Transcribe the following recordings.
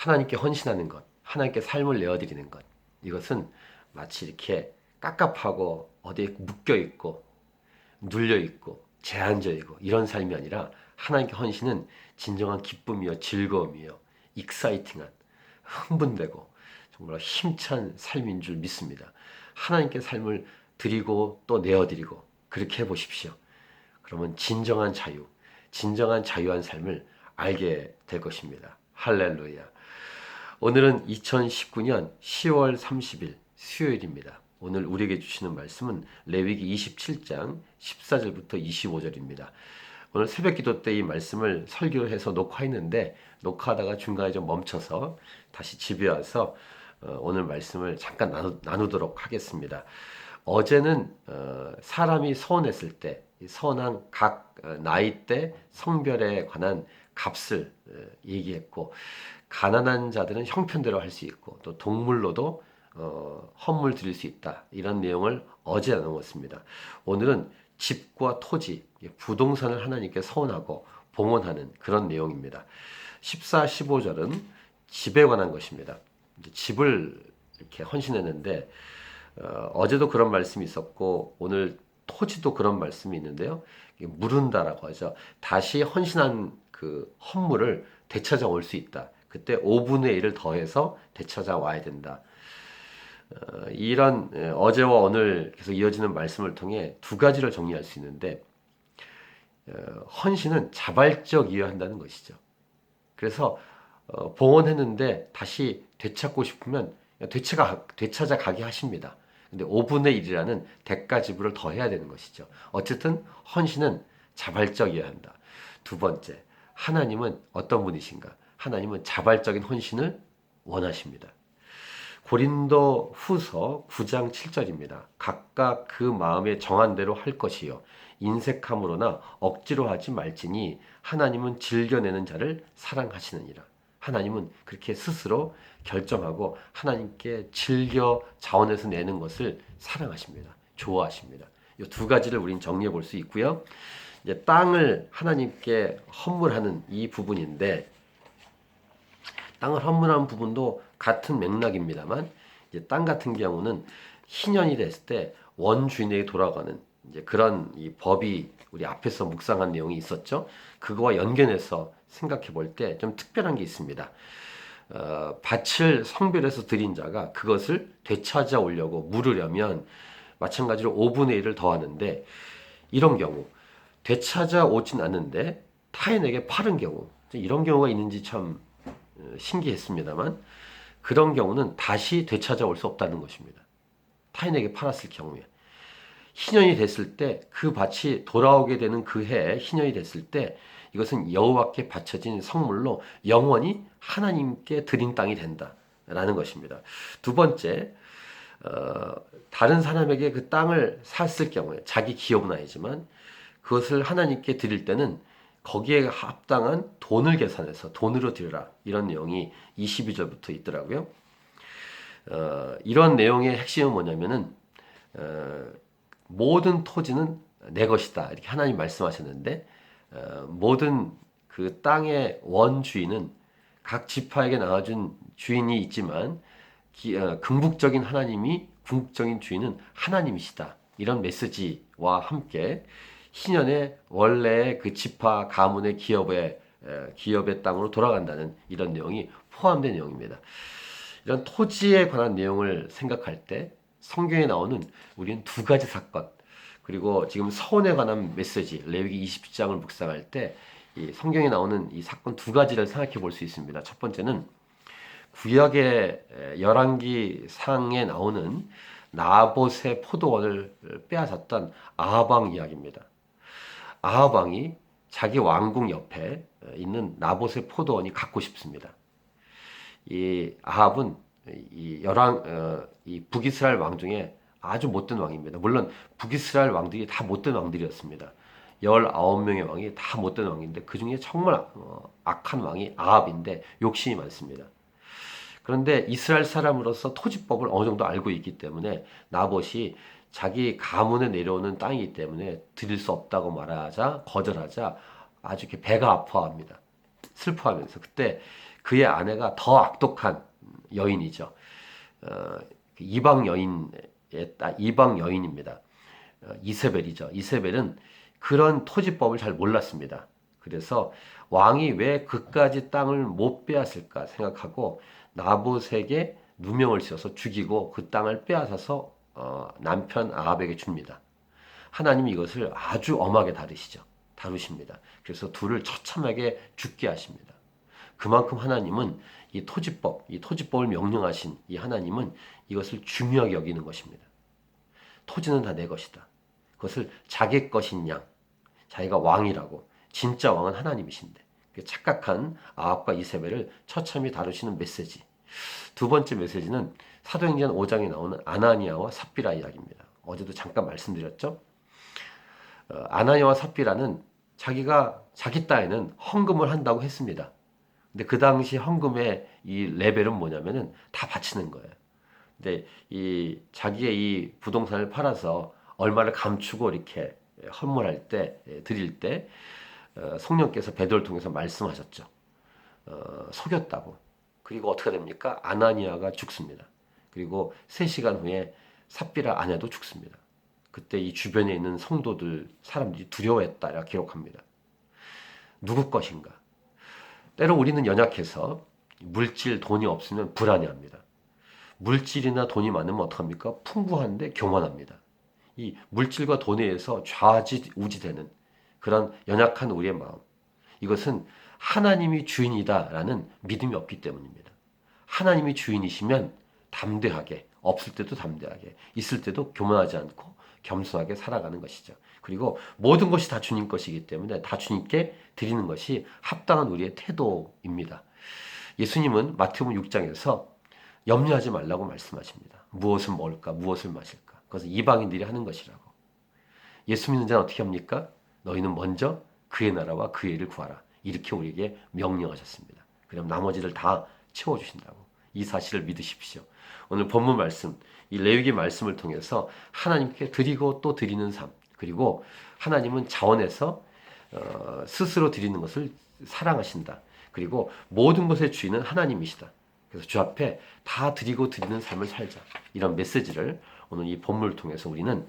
하나님께 헌신하는 것, 하나님께 삶을 내어드리는 것, 이것은 마치 이렇게 깝깝하고 어디에 묶여 있고 눌려 있고 제한적이고 이런 삶이 아니라 하나님께 헌신은 진정한 기쁨이요 즐거움이요 익사이팅한 흥분되고 정말 힘찬 삶인 줄 믿습니다. 하나님께 삶을 드리고 또 내어드리고 그렇게 해보십시오. 그러면 진정한 자유한 삶을 알게 될 것입니다. 할렐루야. 오늘은 2019년 10월 30일 수요일입니다. 오늘 우리에게 주시는 말씀은 레위기 27장 14절부터 25절입니다. 오늘 새벽 기도 때 이 말씀을 설교해서 녹화했는데 녹화하다가 중간에 좀 멈춰서 다시 집에 와서 오늘 말씀을 잠깐 나누도록 하겠습니다. 어제는 사람이 서원했을 때 선한 각 나이대 성별에 관한 값을 얘기했고 가난한 자들은 형편대로 할 수 있고 또 동물로도 헌물 드릴 수 있다 이런 내용을 어제 나누었습니다. 오늘은 집과 토지, 부동산을 하나님께 서원하고 봉헌하는 그런 내용입니다. 14, 15절은 집에 관한 것입니다. 집을 이렇게 헌신했는데 어제도 그런 말씀이 있었고 오늘 토지도 그런 말씀이 있는데요. 물은다라고 하죠. 다시 헌신한 그 헌물을 되찾아올 수 있다. 그때 5분의 1을 더해서 되찾아와야 된다. 이런 어제와 오늘 계속 이어지는 말씀을 통해 두 가지를 정리할 수 있는데 헌신은 자발적이어야 한다는 것이죠. 그래서 봉헌했는데 다시 되찾고 싶으면 되찾아 가게 하십니다. 근데 5분의 1이라는 대가 지불을 더 해야 되는 것이죠. 어쨌든 헌신은 자발적이어야 한다. 두 번째, 하나님은 어떤 분이신가? 하나님은 자발적인 헌신을 원하십니다. 고린도 후서 9장 7절입니다. 각각 그 마음에 정한 대로 할 것이요. 인색함으로나 억지로 하지 말지니 하나님은 즐겨내는 자를 사랑하시느니라. 하나님은 그렇게 스스로 결정하고 하나님께 즐겨 자원해서 내는 것을 사랑하십니다. 좋아하십니다. 이 두 가지를 우린 정리해 볼 수 있고요. 이제 땅을 하나님께 헌물하는 이 부분인데 땅을 헌물하는 부분도 같은 맥락입니다만 이제 땅 같은 경우는 희년이 됐을 때 원주인에게 돌아가는 이제 그런 이 법이 우리 앞에서 묵상한 내용이 있었죠. 그거와 연결해서 생각해 볼 때 좀 특별한 게 있습니다. 밭을 성별해서 드린 자가 그것을 되찾아 오려고 물으려면 마찬가지로 5분의 1을 더하는데 이런 경우 되찾아 오진 않는데 타인에게 팔은 경우 이런 경우가 있는지 참 신기했습니다만 그런 경우는 다시 되찾아올 수 없다는 것입니다. 타인에게 팔았을 경우에 희년이 됐을 때 그 밭이 돌아오게 되는 그 해에 희년이 됐을 때 이것은 여호와께 바쳐진 성물로 영원히 하나님께 드린 땅이 된다라는 것입니다. 두 번째, 다른 사람에게 그 땅을 샀을 경우에 자기 기업은 아니지만 그것을 하나님께 드릴 때는 거기에 합당한 돈을 계산해서 돈으로 드려라 이런 내용이 22절부터 있더라고요. 이런 내용의 핵심은 뭐냐면은 모든 토지는 내 것이다 이렇게 하나님 말씀하셨는데 모든 그 땅의 원주인은 각 지파에게 나눠준 주인이 있지만 궁극적인 하나님이 궁극적인 주인은 하나님이시다 이런 메시지와 함께 희년의 원래의 그 지파 가문의 기업의 땅으로 돌아간다는 이런 내용이 포함된 내용입니다. 이런 토지에 관한 내용을 생각할 때 성경에 나오는 우리는 두 가지 사건 그리고 지금 서원에 관한 메시지 레위기 20장을 묵상할 때 이 성경에 나오는 이 사건 두 가지를 생각해 볼 수 있습니다. 첫 번째는 구약의 열왕기 상에 나오는 나봇의 포도원을 빼앗았던 아합 왕 이야기입니다. 아합 왕이 자기 왕궁 옆에 있는 나봇의 포도원이 갖고 싶습니다. 이 아합은 이 북이스라엘 왕 중에 아주 못된 왕입니다. 물론 북이스라엘 왕들이 다 못된 왕들이었습니다. 19명의 왕이 다 못된 왕인데 그 중에 정말 악한 왕이 아합인데 욕심이 많습니다. 그런데 이스라엘 사람으로서 토지법을 어느 정도 알고 있기 때문에 나봇이 자기 가문에 내려오는 땅이기 때문에 드릴 수 없다고 말하자 거절하자 아주 이렇게 배가 아파합니다. 슬퍼하면서 그때 그의 아내가 더 악독한 여인이죠. 어, 이방 여인입니다. 이세벨이죠. 이세벨은 그런 토지법을 잘 몰랐습니다. 그래서 왕이 왜 그까지 땅을 못 빼앗을까 생각하고 나봇에게 누명을 씌워서 죽이고 그 땅을 빼앗아서 남편 아합에게 줍니다. 하나님이 이것을 아주 엄하게 다루십니다. 그래서 둘을 처참하게 죽게 하십니다. 그만큼 하나님은 이 토지법을 명령하신 이 하나님은 이것을 중요하게 여기는 것입니다. 토지는 다 내 것이다. 그것을 자기 것인 양, 자기가 왕이라고, 진짜 왕은 하나님이신데 착각한 아합과 이세벨을 처참히 다루시는 메시지. 두 번째 메시지는 사도행전 5장에 나오는 아나니아와 삽비라 이야기입니다. 어제도 잠깐 말씀드렸죠. 아나니아와 삽비라는 자기가 자기 딸에는 헌금을 한다고 했습니다. 근데 그 당시 헌금의 이 레벨은 뭐냐면은 다 바치는 거예요. 근데 이 자기의 이 부동산을 팔아서 얼마를 감추고 이렇게 헌물할 때 드릴 때 성령께서 베드로를 통해서 말씀하셨죠. 속였다고. 그리고 어떻게 됩니까? 아나니아가 죽습니다. 그리고 3시간 후에 삽비라 아내도 죽습니다. 그때 이 주변에 있는 성도들 사람들이 두려워했다라 기록합니다. 누구 것인가? 때로 우리는 연약해서 물질, 돈이 없으면 불안해합니다. 물질이나 돈이 많으면 어떡합니까? 풍부한데 교만합니다. 이 물질과 돈에 의해서 좌지우지되는 그런 연약한 우리의 마음. 이것은 하나님이 주인이다라는 믿음이 없기 때문입니다. 하나님이 주인이시면 담대하게, 없을 때도 담대하게, 있을 때도 교만하지 않고 겸손하게 살아가는 것이죠. 그리고 모든 것이 다 주님 것이기 때문에 다 주님께 드리는 것이 합당한 우리의 태도입니다. 예수님은 마태복음 6장에서 염려하지 말라고 말씀하십니다. 무엇을 먹을까, 무엇을 마실까. 그것은 이방인들이 하는 것이라고. 예수 믿는 자는 어떻게 합니까? 너희는 먼저 그의 나라와 그의 일을 구하라. 이렇게 우리에게 명령하셨습니다. 그럼 나머지를 다 채워주신다고. 이 사실을 믿으십시오. 오늘 본문 말씀, 이 레위기 말씀을 통해서 하나님께 드리고 또 드리는 삶, 그리고 하나님은 자원해서 스스로 드리는 것을 사랑하신다. 그리고 모든 것의 주인은 하나님이시다. 그래서 주 앞에 다 드리고 드리는 삶을 살자. 이런 메시지를 오늘 이 본문을 통해서 우리는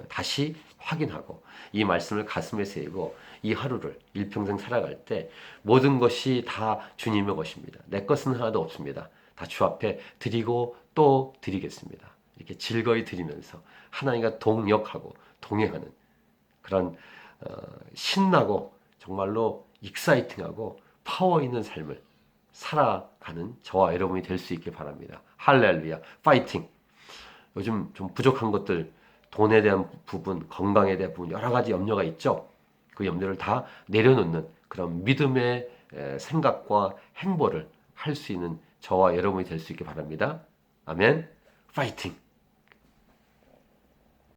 다시 확인하고 이 말씀을 가슴에 새기고 이 하루를 일평생 살아갈 때 모든 것이 다 주님의 것입니다. 내 것은 하나도 없습니다. 다 주 앞에 드리고 또 드리겠습니다. 이렇게 즐거이 드리면서 하나님과 동역하고 동행하는 그런 신나고 정말로 익사이팅하고 파워 있는 삶을 살아가는 저와 여러분이 될 수 있길 바랍니다. 할렐루야, 파이팅! 요즘 좀 부족한 것들, 돈에 대한 부분, 건강에 대한 부분 여러 가지 염려가 있죠. 그 염려를 다 내려놓는 그런 믿음의 생각과 행보를 할 수 있는 저와 여러분이 될 수 있길 바랍니다. 아멘. 파이팅!